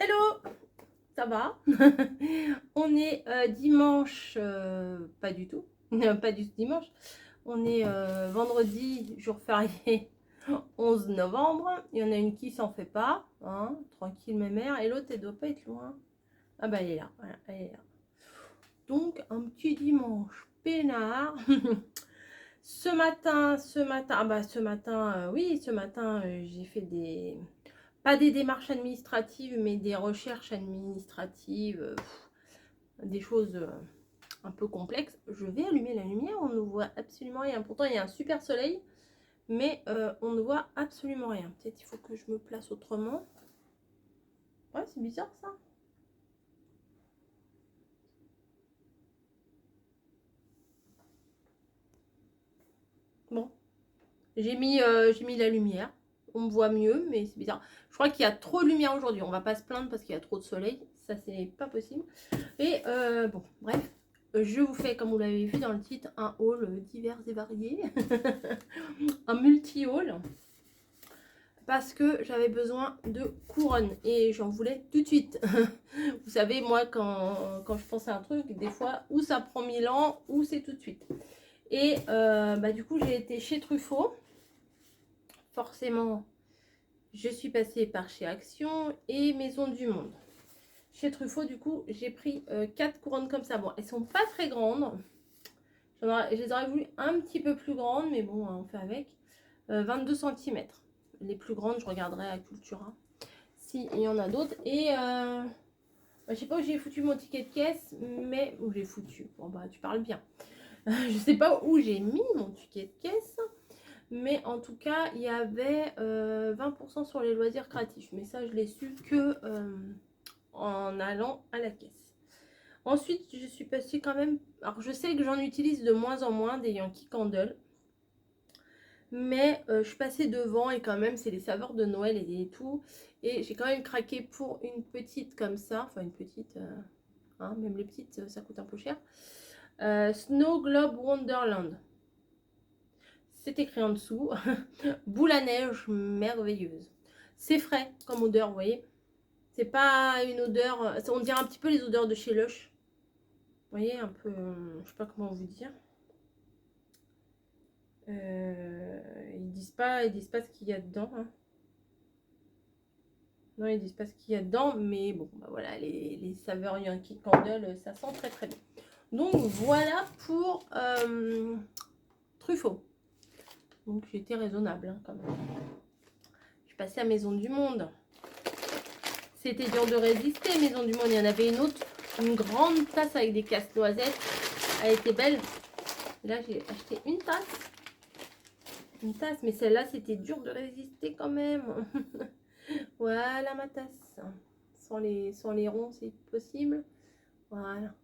Hello, ça va? On est dimanche, pas du tout, pas du tout dimanche. On est vendredi, jour férié, 11 novembre. Il y en a une qui s'en fait pas, hein, tranquille ma mère, et l'autre elle doit pas être loin. Ah bah elle est là, voilà, elle est là. Donc un petit dimanche peinard. Ce matin, oui, ce matin, j'ai fait pas des démarches administratives, mais des recherches administratives, des choses un peu complexes. Je vais allumer la lumière, on ne voit absolument rien. Pourtant, il y a un super soleil, mais on ne voit absolument rien. Peut-être il faut que je me place autrement. Ouais, c'est bizarre ça. Bon, j'ai mis la lumière. On me voit mieux, mais c'est bizarre. Je crois qu'il y a trop de lumière aujourd'hui. On va pas se plaindre parce qu'il y a trop de soleil. Ça, c'est pas possible. Et bon, bref. Je vous fais, comme vous l'avez vu dans le titre, un haul divers et varié. Un multi-haul. Parce que j'avais besoin de couronne. Et j'en voulais tout de suite. Vous savez, moi, quand je pense à un truc, des fois, ou ça prend 1000 ans, ou c'est tout de suite. Et du coup, j'ai été chez Truffaut. Forcément, je suis passée par chez Action et Maison du Monde. Chez Truffaut, du coup, j'ai pris 4 couronnes comme ça. Bon, elles sont pas très grandes. Je les aurais voulu un petit peu plus grandes, mais bon, on fait avec. 22 cm. Les plus grandes, je regarderai à Cultura. Si, il y en a d'autres. Et je sais pas où j'ai foutu mon ticket de caisse, mais où j'ai foutu. Bon, bah, tu parles bien. Je sais pas où j'ai mis mon ticket de caisse. Mais en tout cas, il y avait 20% sur les loisirs créatifs. Mais ça, je l'ai su que en allant à la caisse. Ensuite, je suis passée quand même... Alors, je sais que j'en utilise de moins en moins des Yankee Candle. Mais je suis passée devant et quand même, c'est les saveurs de Noël et tout. Et j'ai quand même craqué pour une petite comme ça. Enfin, une petite... hein, même les petites, ça coûte un peu cher. Snow Globe Wonderland. C'est écrit en dessous. Boule à neige merveilleuse. C'est frais comme odeur, vous voyez. C'est pas une odeur... On dirait un petit peu les odeurs de chez Lush. Vous voyez, un peu... je sais pas comment vous dire. Ils disent pas ce qu'il y a dedans. Hein. Non, ils disent pas ce qu'il y a dedans. Mais bon, bah voilà, les saveurs Yankee Candle, ça sent très très bien. Donc voilà pour Truffaut. Donc j'étais raisonnable hein, quand même. Je suis passée à Maison du Monde. C'était dur de résister, Maison du Monde. Il y en avait une autre, une grande tasse avec des casse-noisettes. Elle était belle. Là, j'ai acheté une tasse. Une tasse, mais celle-là, c'était dur de résister quand même. Voilà ma tasse. Sans les ronds, c'est possible. Voilà.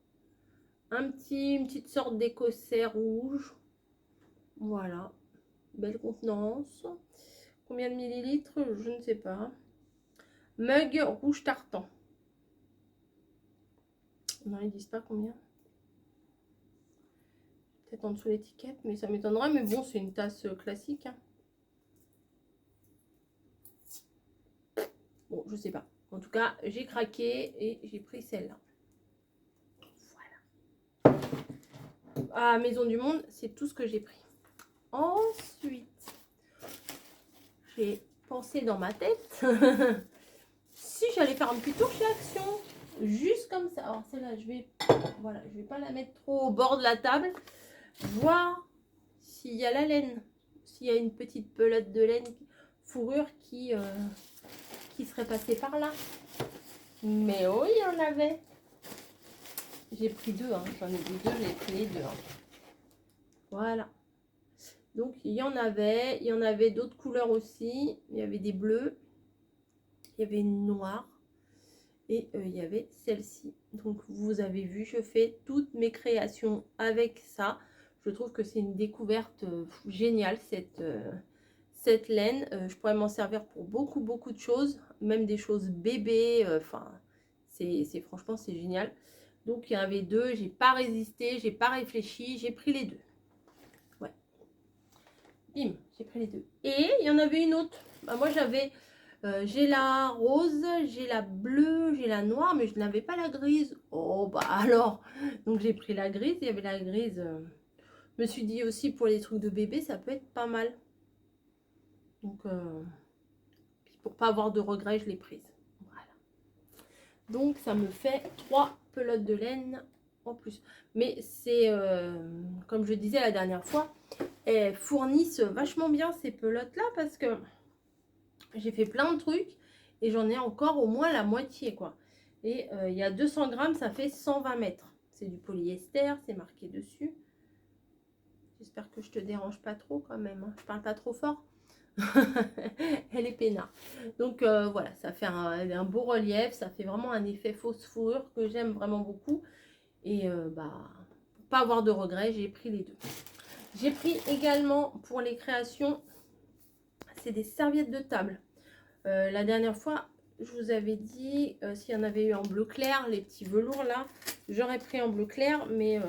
Une petite sorte d'écossais rouge. Voilà. Belle contenance. Combien de millilitres? Je ne sais pas. Mug rouge tartan. Non, ils disent pas combien. Peut-être en dessous l'étiquette, mais ça m'étonnerait. Mais bon, c'est une tasse classique. Hein. Bon, je sais pas. En tout cas, j'ai craqué et j'ai pris celle-là. Voilà. À Maison du Monde, c'est tout ce que j'ai pris. Ensuite, j'ai pensé dans ma tête si j'allais faire un petit tour chez Action. Juste comme ça. Alors celle-là, je vais pas la mettre trop au bord de la table. Voir s'il y a la laine. S'il y a une petite pelote de laine fourrure qui serait passée par là. Mais oh, il y en avait. J'ai pris deux, hein. J'en ai dit deux, j'ai pris les deux. Hein. Voilà. Donc il y en avait d'autres couleurs aussi. Il y avait des bleus, il y avait une noire et il y avait celle-ci. Donc vous avez vu, je fais toutes mes créations avec ça. Je trouve que c'est une découverte géniale cette laine. Je pourrais m'en servir pour beaucoup de choses, même des choses bébés. Enfin, franchement c'est génial. Donc il y en avait deux, j'ai pas résisté, j'ai pas réfléchi, j'ai pris les deux. Ouais. Bim, j'ai pris les deux. Et il y en avait une autre. Bah, moi j'avais J'ai la rose, j'ai la bleue, j'ai la noire, mais je n'avais pas la grise. Oh bah alors, donc j'ai pris la grise, il y avait la grise. Je me suis dit aussi pour les trucs de bébé, ça peut être pas mal. Donc, pour pas avoir de regrets, je l'ai prise. Voilà. Donc ça me fait 3 pelotes de laine en plus. Mais c'est, comme je disais la dernière fois, elles fournissent vachement bien ces pelotes-là parce que j'ai fait plein de trucs et j'en ai encore au moins la moitié, quoi. Et il y a 200 grammes, ça fait 120 mètres. C'est du polyester, c'est marqué dessus. J'espère que je te dérange pas trop quand même, hein. Je parle pas trop fort. Elle est peinard. Donc voilà, ça fait un beau relief, ça fait vraiment un effet fausse fourrure que j'aime vraiment beaucoup. Et bah, pour pas avoir de regrets, j'ai pris les deux. J'ai pris également pour les créations, c'est des serviettes de table. La dernière fois, je vous avais dit, s'il y en avait eu en bleu clair, les petits velours là, j'aurais pris en bleu clair, mais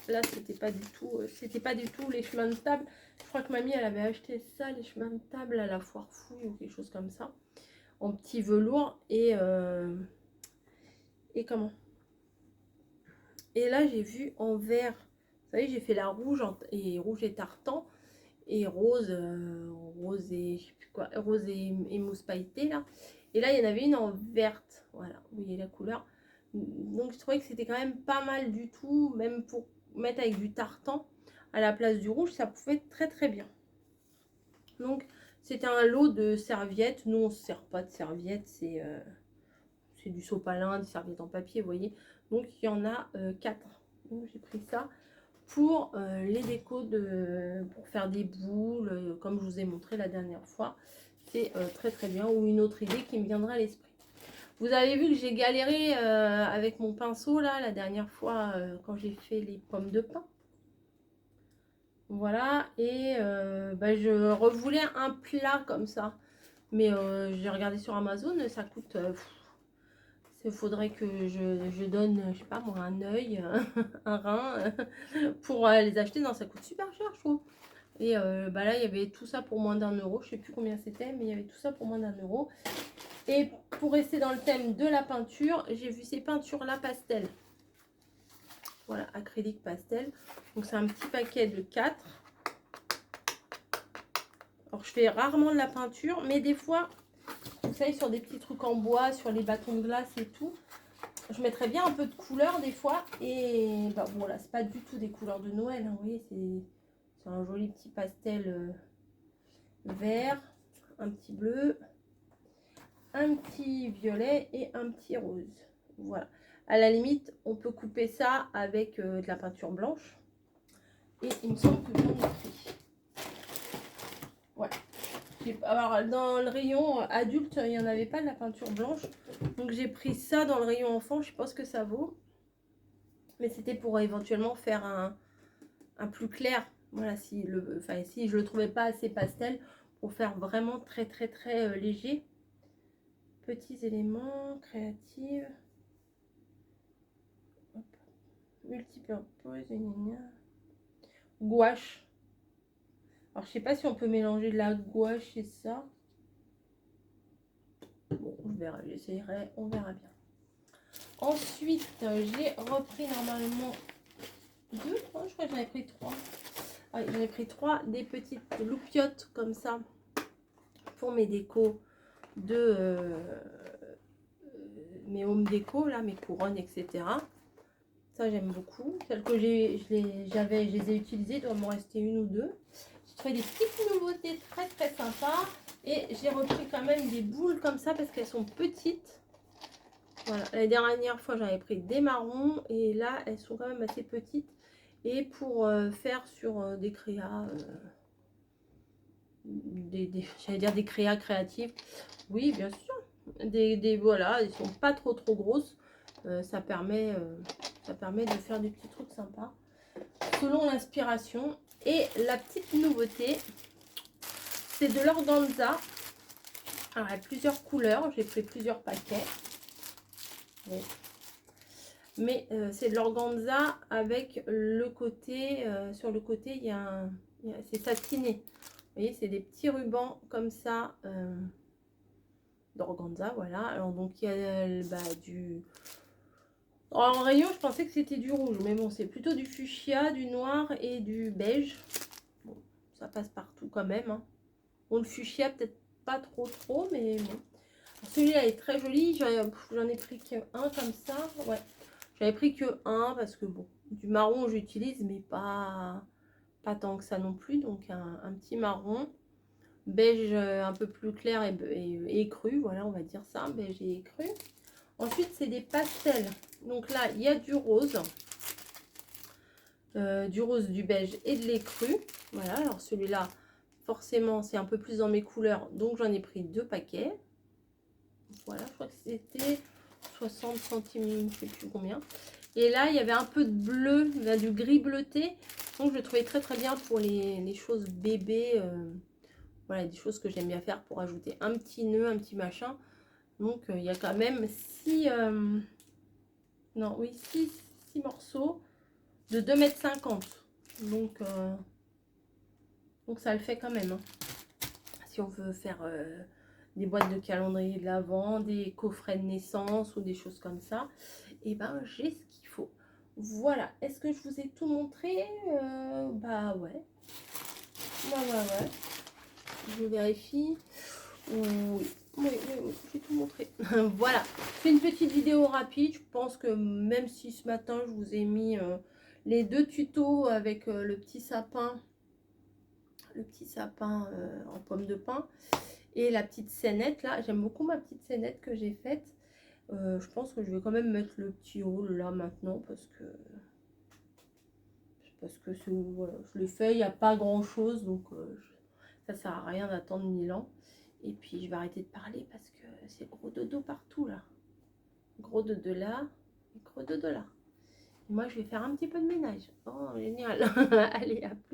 là c'était pas du tout les chemins de table. Je crois que mamie elle avait acheté ça, les chemins de table à la foire fouille ou quelque chose comme ça, en petit velours et comment. Et là j'ai vu en vert, vous savez j'ai fait la rouge et rouge et tartan et rose, rose et je sais plus quoi, rose et mousse pailletée là. Et là, il y en avait une en verte. Voilà, vous voyez la couleur. Donc, je trouvais que c'était quand même pas mal du tout. Même pour mettre avec du tartan à la place du rouge, ça pouvait être très très bien. Donc, c'était un lot de serviettes. Nous, on ne se sert pas de serviettes. C'est du sopalin, des serviettes en papier, vous voyez. Donc, il y en a 4. Donc, j'ai pris ça pour les décos, pour faire des boules, comme je vous ai montré la dernière fois. C'est très très bien. Ou une autre idée qui me viendra à l'esprit. Vous avez vu que j'ai galéré avec mon pinceau là la dernière fois quand j'ai fait les pommes de pin. Voilà, et bah, je revoulais un plat comme ça. Mais j'ai regardé sur Amazon, ça coûte... il faudrait que je donne, je sais pas moi, un œil, un rein pour les acheter. Non, ça coûte super cher, je trouve. Et bah là, il y avait tout ça pour moins d'1 €. Je sais plus combien c'était, mais il y avait tout ça pour moins d'1 €. Et pour rester dans le thème de la peinture, j'ai vu ces peintures là pastel. Voilà, acrylique pastel. Donc c'est un petit paquet de 4. Alors je fais rarement de la peinture, mais des fois, vous savez, sur des petits trucs en bois, sur les bâtons de glace et tout, je mettrais bien un peu de couleur des fois. Et bah bon là, c'est pas du tout des couleurs de Noël, hein, vous voyez, c'est un joli petit pastel vert, un petit bleu, un petit violet et un petit rose. Voilà. À la limite, on peut couper ça avec de la peinture blanche. Et il me semble que j'en ai pris. Voilà. Alors, dans le rayon adulte, il n'y en avait pas de la peinture blanche. Donc, j'ai pris ça dans le rayon enfant. Je ne sais pas ce que ça vaut. Mais c'était pour éventuellement faire un plus clair. Voilà, si je le trouvais pas assez pastel. Pour faire vraiment très, très, très léger. Petits éléments créatifs. Multipurpose, gouache. Alors, je sais pas si on peut mélanger de la gouache et ça. Bon, on verra, j'essayerai, on verra bien. Ensuite, j'ai repris normalement 2, je crois que j'en ai pris 3. Ah, j'en ai pris 3, des petites loupiottes comme ça pour mes décos de mes home déco, là, mes couronnes, etc. Ça, j'aime beaucoup. Celles que je les ai utilisées, il doit m'en rester une ou deux. J'ai trouvé des petites nouveautés très très sympas. Et j'ai repris quand même des boules comme ça parce qu'elles sont petites. Voilà, la dernière fois j'avais pris des marrons et là elles sont quand même assez petites. Et pour faire sur des créas, j'allais dire des créas créatives. Oui, bien sûr. Voilà, elles sont pas trop grosses. Ça permet de faire des petits trucs sympas selon l'inspiration. Et la petite nouveauté, c'est de l'organza. Alors, il y a plusieurs couleurs, j'ai pris plusieurs paquets. Ouais. Mais c'est de l'organza avec le côté, sur le côté, c'est satiné. Vous voyez, c'est des petits rubans comme ça. d'organza, voilà. Alors donc il y a du... En rayon, je pensais que c'était du rouge, mais bon, c'est plutôt du fuchsia, du noir et du beige. Bon, ça passe partout quand même, hein. Bon, le fuchsia, peut-être pas trop, mais bon. Celui-là est très joli. J'en ai pris qu'un comme ça. Ouais, j'avais pris que un parce que bon, du marron j'utilise, mais pas tant que ça non plus. Donc un petit marron. Beige un peu plus clair et cru. Voilà, on va dire ça. Beige et cru. Ensuite, c'est des pastels. Donc là, il y a du rose. Du beige et de l'écru. Voilà, alors celui-là, forcément, c'est un peu plus dans mes couleurs. Donc j'en ai pris 2 paquets. Voilà, je crois que c'était 60 centimes, je sais plus combien. Et là, il y avait un peu de bleu, du gris bleuté. Donc, je le trouvais très bien pour les choses bébés. Voilà, des choses que j'aime bien faire pour ajouter un petit nœud, un petit machin. Donc, il y a quand même 6 morceaux de 2,50 m. Donc, ça le fait quand même, hein. Si on veut faire des boîtes de calendrier de l'Avent, des coffrets de naissance ou des choses comme ça, et ben j'ai ce qu'il faut. Voilà, est-ce que je vous ai tout montré? Bah ouais. Ouais. Je vérifie. Oui, j'ai tout montré. Voilà, c'est une petite vidéo rapide. Je pense que même si ce matin je vous ai mis les 2 tutos avec le petit sapin en pomme de pin et la petite scénette là. J'aime beaucoup ma petite scénette que j'ai faite. Je pense que je vais quand même mettre le petit haul là maintenant parce que voilà, je l'ai fait, il n'y a pas grand chose, donc ça sert à rien d'attendre 1000 ans. Et puis je vais arrêter de parler parce que c'est gros dodo partout là. Gros dodo là, gros dodo là. Et moi je vais faire un petit peu de ménage. Oh génial. Allez, à plus.